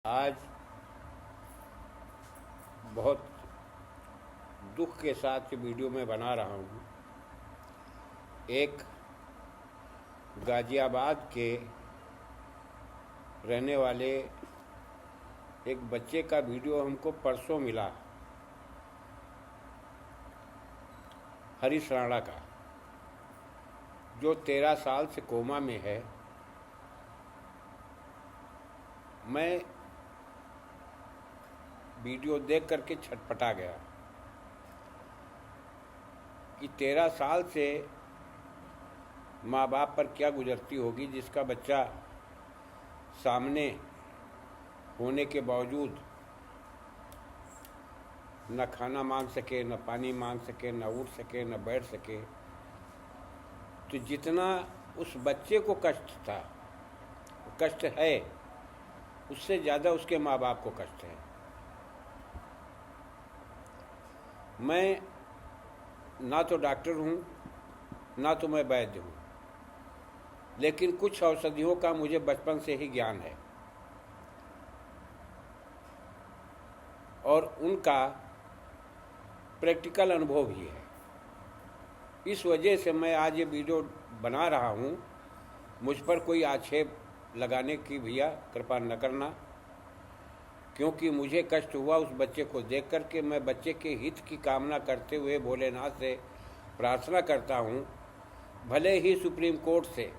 आज बहुत दुख के साथ ये वीडियो मैं बना रहा हूँ। एक गाज़ियाबाद के रहने वाले एक बच्चे का वीडियो हमको परसों मिला, हरीश राणा का, जो 13 साल से कोमा में है। मैं वीडियो देख करके छटपटा गया कि 13 साल से माँ बाप पर क्या गुजरती होगी, जिसका बच्चा सामने होने के बावजूद न खाना मांग सके, न पानी मांग सके, न उठ सके, न बैठ सके। तो जितना उस बच्चे को कष्ट था, कष्ट है, उससे ज़्यादा उसके माँ बाप को कष्ट है। मैं ना तो डॉक्टर हूँ, ना तो मैं वैद्य हूँ, लेकिन कुछ औषधियों का मुझे बचपन से ही ज्ञान है और उनका प्रैक्टिकल अनुभव भी है। इस वजह से मैं आज ये वीडियो बना रहा हूँ। मुझ पर कोई आक्षेप लगाने की भैया कृपा न करना, क्योंकि मुझे कष्ट हुआ उस बच्चे को देख कर के। मैं बच्चे के हित की कामना करते हुए भोलेनाथ से प्रार्थना करता हूँ। भले ही सुप्रीम कोर्ट से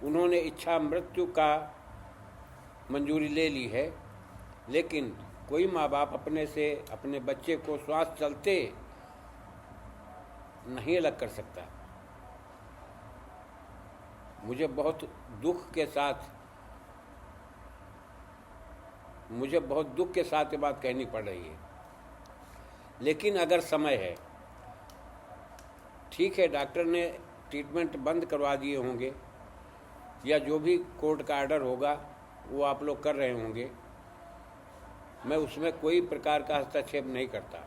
उन्होंने इच्छा मृत्यु का मंजूरी ले ली है, लेकिन कोई माँ बाप अपने से अपने बच्चे को श्वास चलते नहीं अलग कर सकता। मुझे बहुत दुख के साथ ये बात कहनी पड़ रही है, लेकिन अगर समय है, ठीक है, डॉक्टर ने ट्रीटमेंट बंद करवा दिए होंगे या जो भी कोर्ट का आर्डर होगा वो आप लोग कर रहे होंगे, मैं उसमें कोई प्रकार का हस्तक्षेप नहीं करता।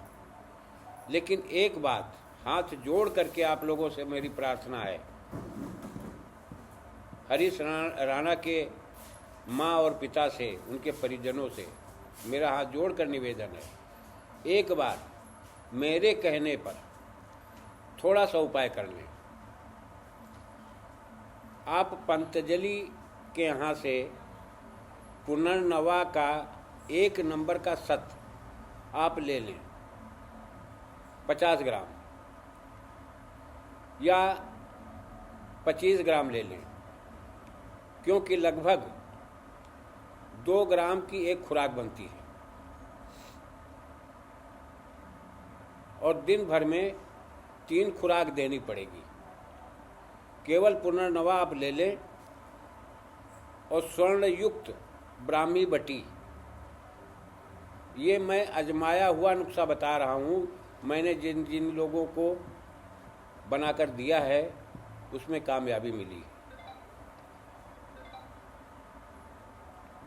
लेकिन एक बात हाथ जोड़ करके आप लोगों से मेरी प्रार्थना है, हरीश राणा के माँ और पिता से, उनके परिजनों से मेरा हाथ जोड़कर निवेदन है, एक बार मेरे कहने पर थोड़ा सा उपाय कर लें। आप पतंजलि के यहाँ से पुनर्नवा का 1 नंबर का सत्व आप ले लें, 50 ग्राम या 25 ग्राम ले लें, क्योंकि लगभग 2 ग्राम की एक खुराक बनती है और दिन भर में 3 खुराक देनी पड़ेगी। केवल पुनर्नवा आप ले लें और स्वर्ण युक्त ब्राह्मी बटी, ये मैं आजमाया हुआ नुस्खा बता रहा हूँ। मैंने जिन जिन लोगों को बनाकर दिया है उसमें कामयाबी मिली।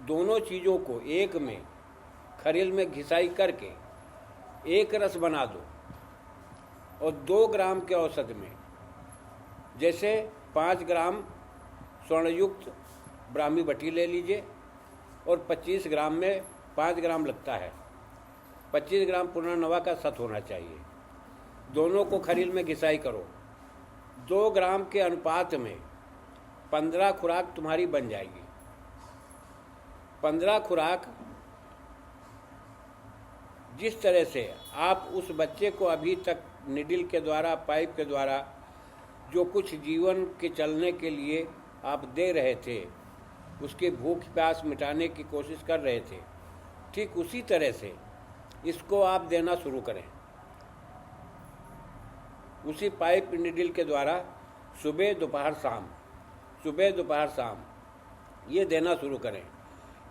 दोनों चीज़ों को एक में खरील में घिसाई करके एक रस बना दो और 2 ग्राम के औसत में, जैसे 5 ग्राम स्वर्णयुक्त ब्राह्मी बटी ले लीजिए और 25 ग्राम में 5 ग्राम लगता है, 25 ग्राम पुनर्नवा का सत होना चाहिए। दोनों को खरील में घिसाई करो, 2 ग्राम के अनुपात में 15 खुराक तुम्हारी बन जाएगी। 15 खुराक जिस तरह से आप उस बच्चे को अभी तक निडिल के द्वारा, पाइप के द्वारा जो कुछ जीवन के चलने के लिए आप दे रहे थे, उसके भूख प्यास मिटाने की कोशिश कर रहे थे, ठीक उसी तरह से इसको आप देना शुरू करें। उसी पाइप निडिल के द्वारा सुबह दोपहर शाम ये देना शुरू करें।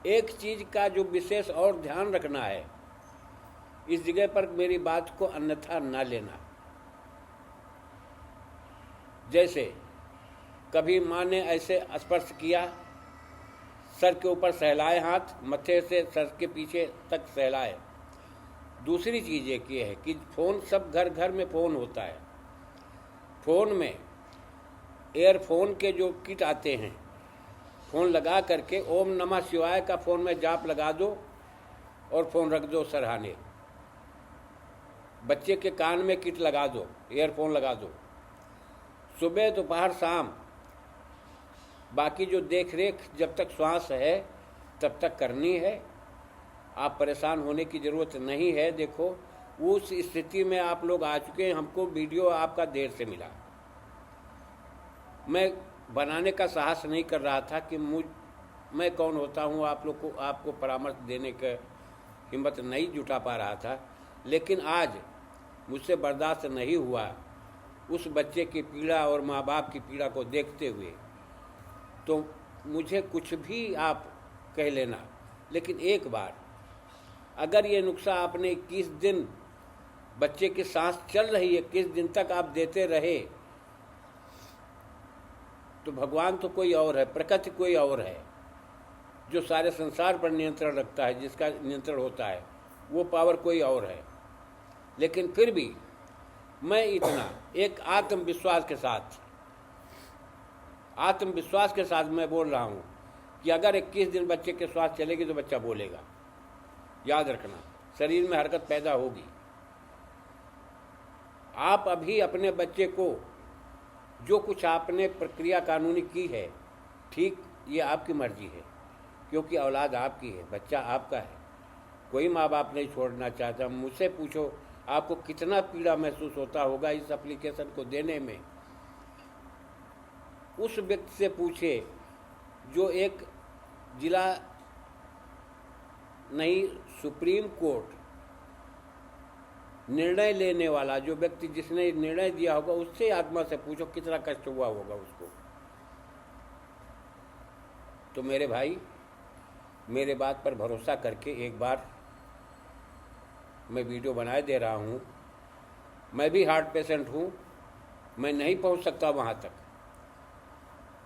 एक चीज़ का जो विशेष और ध्यान रखना है, इस जगह पर मेरी बात को अन्यथा ना लेना। जैसे कभी माँ ने ऐसे स्पर्श किया, सर के ऊपर सहलाए हाथ, मत्थे से सर के पीछे तक सहलाए। दूसरी चीज़ एक ये है कि फ़ोन, सब घर घर में फ़ोन होता है, फ़ोन में एयरफोन के जो किट आते हैं, फ़ोन लगा करके ओम नमः शिवाय का फ़ोन में जाप लगा दो और फ़ोन रख दो सरहाने। बच्चे के कान में किट लगा दो, ईयरफोन लगा दो। सुबह दोपहर शाम बाकी जो देख रेख जब तक श्वास है तब तक करनी है। आप परेशान होने की ज़रूरत नहीं है। देखो उस स्थिति में आप लोग आ चुके हैं। हमको वीडियो आपका देर से मिला। मैं बनाने का साहस नहीं कर रहा था कि मैं कौन होता हूँ आप लोग को, आपको परामर्श देने का हिम्मत नहीं जुटा पा रहा था। लेकिन आज मुझसे बर्दाश्त नहीं हुआ उस बच्चे की पीड़ा और माँ बाप की पीड़ा को देखते हुए। तो मुझे कुछ भी आप कह लेना, लेकिन एक बार अगर ये नुस्खा आपने 21 दिन, बच्चे की सांस चल रही है 21 दिन तक आप देते रहे, तो भगवान तो कोई और है, प्रकृति कोई और है जो सारे संसार पर नियंत्रण रखता है, जिसका नियंत्रण होता है, वो पावर कोई और है। लेकिन फिर भी मैं इतना एक आत्मविश्वास के साथ मैं बोल रहा हूँ कि अगर 21 दिन बच्चे के श्वास चलेगी तो बच्चा बोलेगा। याद रखना, शरीर में हरकत पैदा होगी। आप अभी अपने बच्चे को जो कुछ आपने प्रक्रिया कानूनी की है, ठीक, ये आपकी मर्जी है, क्योंकि औलाद आपकी है, बच्चा आपका है। कोई माँ बाप नहीं छोड़ना चाहता। मुझसे पूछो आपको कितना पीड़ा महसूस होता होगा इस एप्लीकेशन को देने में। उस व्यक्ति से पूछे जो एक जिला नहीं, सुप्रीम कोर्ट निर्णय लेने वाला जो व्यक्ति, जिसने निर्णय दिया होगा, उससे आत्मा से पूछो कितना कष्ट हुआ होगा उसको। तो मेरे भाई, मेरे बात पर भरोसा करके एक बार मैं वीडियो बनाए दे रहा हूँ। मैं भी हार्ट पेशेंट हूँ, मैं नहीं पहुँच सकता वहाँ तक।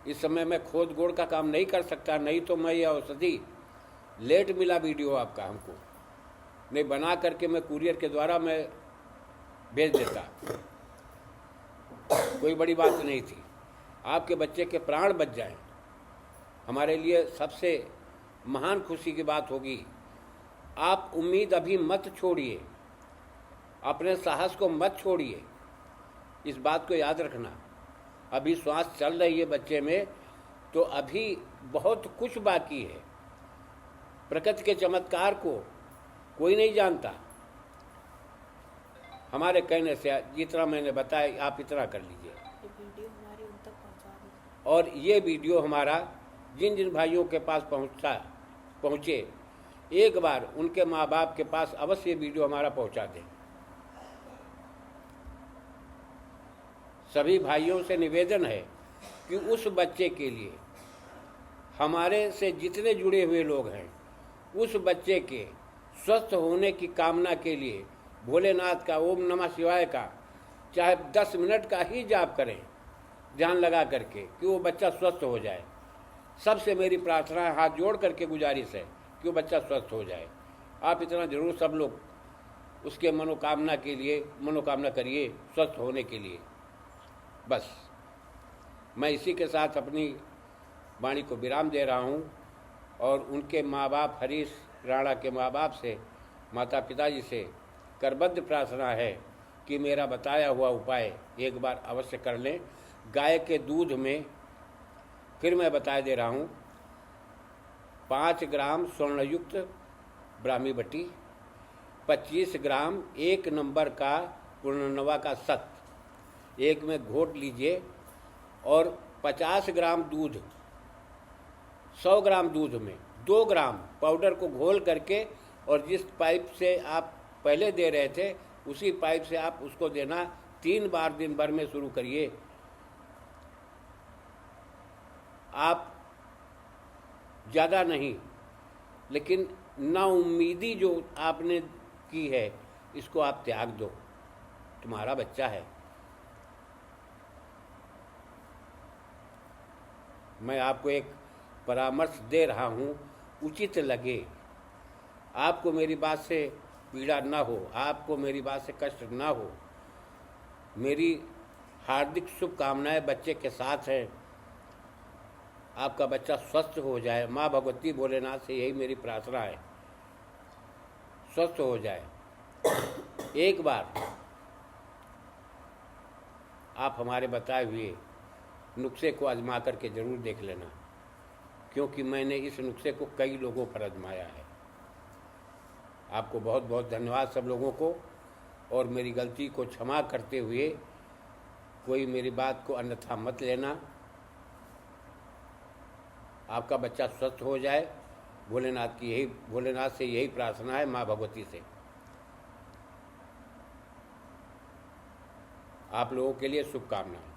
इस समय मैं खोद गोड़ का काम नहीं कर सकता, नहीं तो मैं ये औषधि लेट मिला वीडियो आपका हमको, नहीं बना करके मैं कुरियर के द्वारा मैं भेज देता, कोई बड़ी बात नहीं थी। आपके बच्चे के प्राण बच जाएं, हमारे लिए सबसे महान खुशी की बात होगी। आप उम्मीद अभी मत छोड़िए, अपने साहस को मत छोड़िए, इस बात को याद रखना। अभी श्वास चल रही है बच्चे में, तो अभी बहुत कुछ बाकी है। प्रकृति के चमत्कार को कोई नहीं जानता। हमारे कहने से जितना मैंने बताया आप इतना कर लीजिए। वीडियो हमारी उन तक पहुंचा दीजिए। और ये वीडियो हमारा जिन जिन भाइयों के पास पहुँचे, एक बार उनके माँ बाप के पास अवश्य वीडियो हमारा पहुँचा दें। सभी भाइयों से निवेदन है कि उस बच्चे के लिए, हमारे से जितने जुड़े हुए लोग हैं, उस बच्चे के स्वस्थ होने की कामना के लिए भोलेनाथ का ओम नमः शिवाय का चाहे 10 मिनट का ही जाप करें, ध्यान लगा करके, कि वो बच्चा स्वस्थ हो जाए। सबसे मेरी प्रार्थना है, हाथ जोड़ करके गुजारिश है कि वो बच्चा स्वस्थ हो जाए। आप इतना जरूर सब लोग उसके मनोकामना के लिए मनोकामना करिए, स्वस्थ होने के लिए। बस मैं इसी के साथ अपनी वाणी को विराम दे रहा हूँ। और उनके माँ बाप, हरीश राणा के माँ बाप से, माता पिताजी से करबद्ध प्रार्थना है कि मेरा बताया हुआ उपाय एक बार अवश्य कर लें। गाय के दूध में, फिर मैं बता दे रहा हूँ, 5 ग्राम स्वर्णयुक्त ब्राह्मी बटी, 25 ग्राम 1 नंबर का पूर्णनवा का सत एक में घोट लीजिए, और 50 ग्राम दूध, 100 ग्राम दूध में 2 ग्राम पाउडर को घोल करके, और जिस पाइप से आप पहले दे रहे थे उसी पाइप से आप उसको देना 3 बार दिन भर में शुरू करिए। आप ज़्यादा नहीं, लेकिन नाउम्मीदी जो आपने की है इसको आप त्याग दो, तुम्हारा बच्चा है। मैं आपको एक परामर्श दे रहा हूँ, उचित लगे, आपको मेरी बात से पीड़ा ना हो, आपको मेरी बात से कष्ट ना हो। मेरी हार्दिक शुभकामनाएं बच्चे के साथ हैं। आपका बच्चा स्वस्थ हो जाए। माँ भगवती भोलेनाथ से यही मेरी प्रार्थना है, स्वस्थ हो जाए। एक बार आप हमारे बताए हुए नुस्खे को आजमा करके ज़रूर देख लेना, क्योंकि मैंने इस नुस्खे को कई लोगों पर आजमाया है। आपको बहुत बहुत धन्यवाद सब लोगों को, और मेरी गलती को क्षमा करते हुए कोई मेरी बात को अन्यथा मत लेना। आपका बच्चा स्वस्थ हो जाए, भोलेनाथ से यही प्रार्थना है, माँ भगवती से। आप लोगों के लिए शुभकामनाएं।